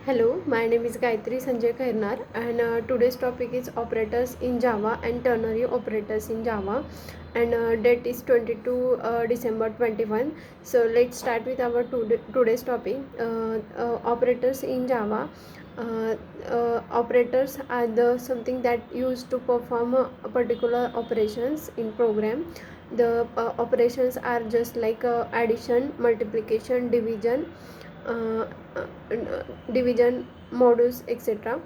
Hello, my name is Gayatri Sanjay Khairnar, and today's topic is operators in Java and ternary operators in Java, and date is 22 December 21. So let's start with our today's topic. Operators in Java. Operators are the something that used to perform particular operations in program. The operations are just like addition, multiplication, division, uh, division, modulus, etc.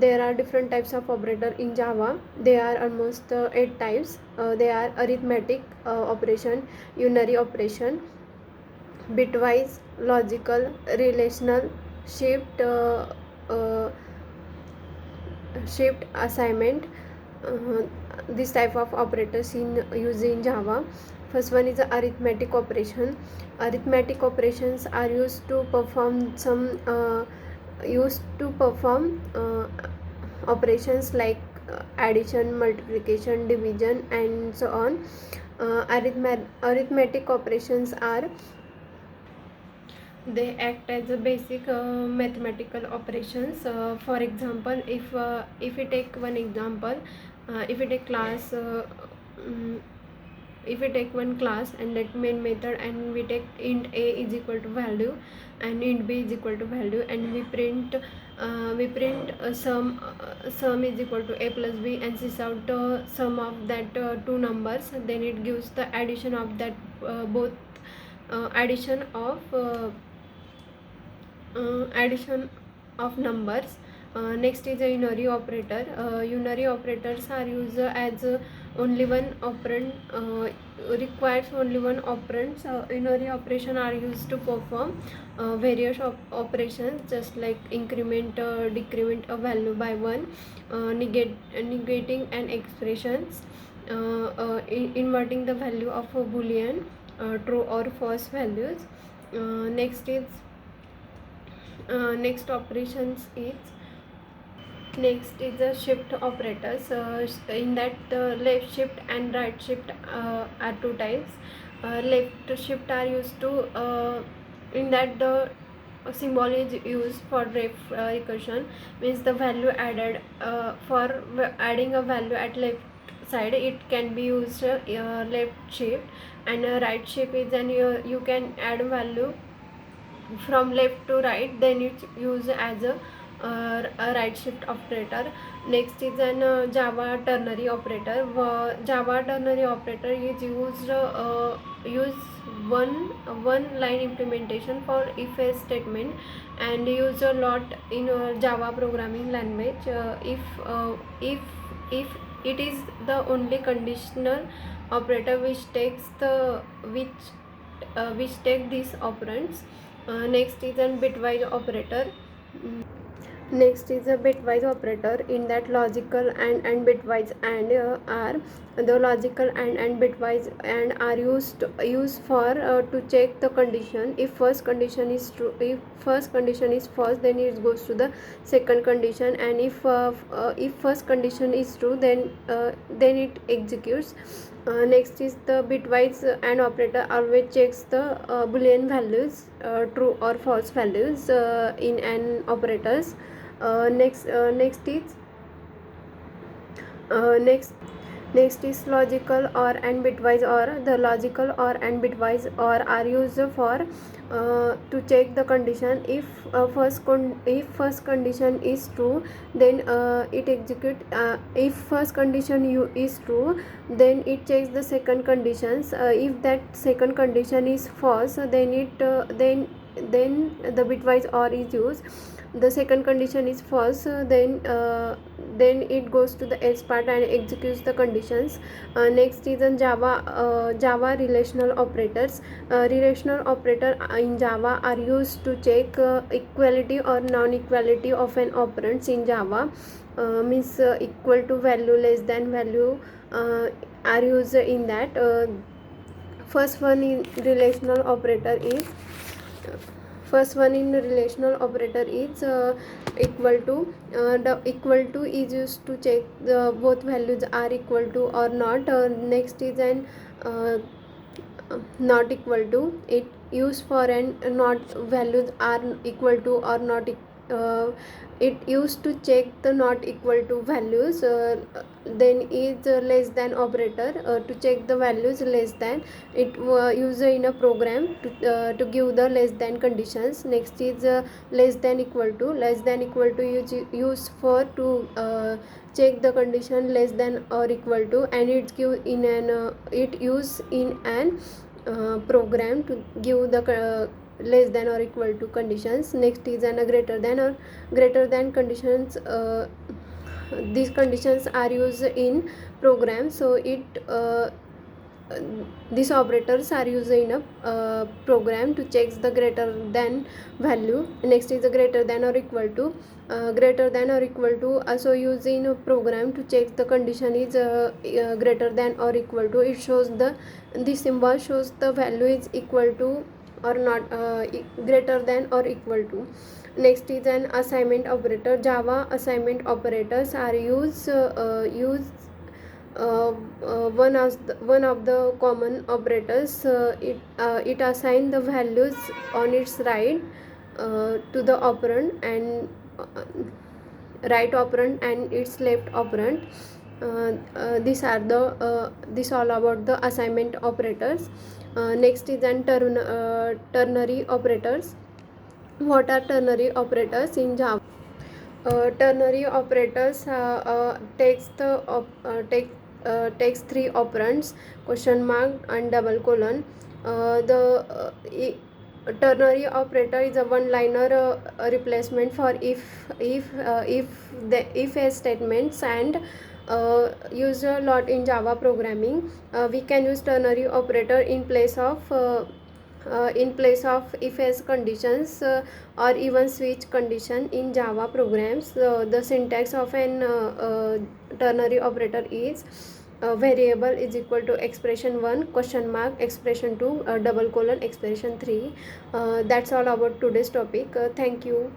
There are different types of operator in Java. There are almost 8 types. They are arithmetic operation, unary operation, bitwise, logical, relational, shift, uh, shift assignment. uh, this type of operators in used in Java. First one is the arithmetic operation. Arithmetic operations are used to perform operations like addition, multiplication, division, and so on. Arithmetic operations are, they act as a basic mathematical operations. For example, if we take one example, if we take class mm, if we take one class and that main method, and we take int a is equal to value and int b is equal to value, and we print sum is equal to a plus b, and sys out sum of that two numbers, then it gives the addition of that both addition of numbers. Next is a unary operator. Unary operators are used as only one operand, requires only one operand. Unary operation are used to perform various operations, just like increment, decrement a value by one, negating an expressions, inverting the value of a boolean, true or false values. Next operations is, next is the shift operators. In that left shift and right shift are two types. Left shift are used to, in that the symbol is used for recursion, means the value added, for adding a value at left side, it can be used left shift, and right shift is, then you can add value from left to right, then it's used as a right shift operator. Next is an Java ternary operator. Java ternary operator is use one line implementation for if else statement, and use a lot in Java programming language. If it is the only conditional operator which take these operands. Next is a bitwise operator. Next is a bitwise operator. In that logical and bitwise and are, the logical and bitwise and are used for to check the condition. If first condition is true, if first condition is false, then it goes to the second condition, and if first condition is true, then it executes. Next is the bitwise and operator always checks the boolean values, true or false values in an operators. Next is next Next is logical or and bitwise or. The logical or and bitwise or are used for to check the condition. If first condition is true, then it execute. If first condition is true, then it checks the second conditions. If that second condition is false, then the bitwise or is used. The second condition is false, then it goes to the else part and executes the conditions. Next is in Java relational operators. Relational operator in Java are used to check equality or non-equality of an operands in Java. Means equal to value, less than value are used in that. First one in relational operator is First one in relational operator is equal to. The equal to is used to check both values are equal to or not. Next is an not equal to. It used for an not values are equal to or not it used to check the not equal to values. Then is less than operator to check the values less than. It used in a program to give the less than conditions. Next is less than equal to. Less than equal to use for to check the condition less than or equal to, and it give in an it use in an program to give the less than or equal to conditions. Next is an greater than or greater than conditions. These conditions are used in program, so it these operators are used in a program to check the greater than value. Next is the greater than or equal to. Greater than or equal to also used in a program to check the condition is greater than or equal to. It shows the symbol shows the value is equal to or not, greater than or equal to. Next is an assignment operator. Java assignment operators are used one of the common operators. It assign the values on its right to the operand and right operand and its left operand. These are the this all about the assignment operators. Next is an ternary operators. What are ternary operators in Java? Ternary operators takes three operands, question mark and double colon. Ternary operator is a one-liner replacement for if else statements, and used a lot in Java programming. We can use ternary operator in place of if else conditions or even switch condition in Java programs. The syntax of an ternary operator is variable is equal to expression 1 question mark expression 2 double colon expression 3. That's all about today's topic. Thank you.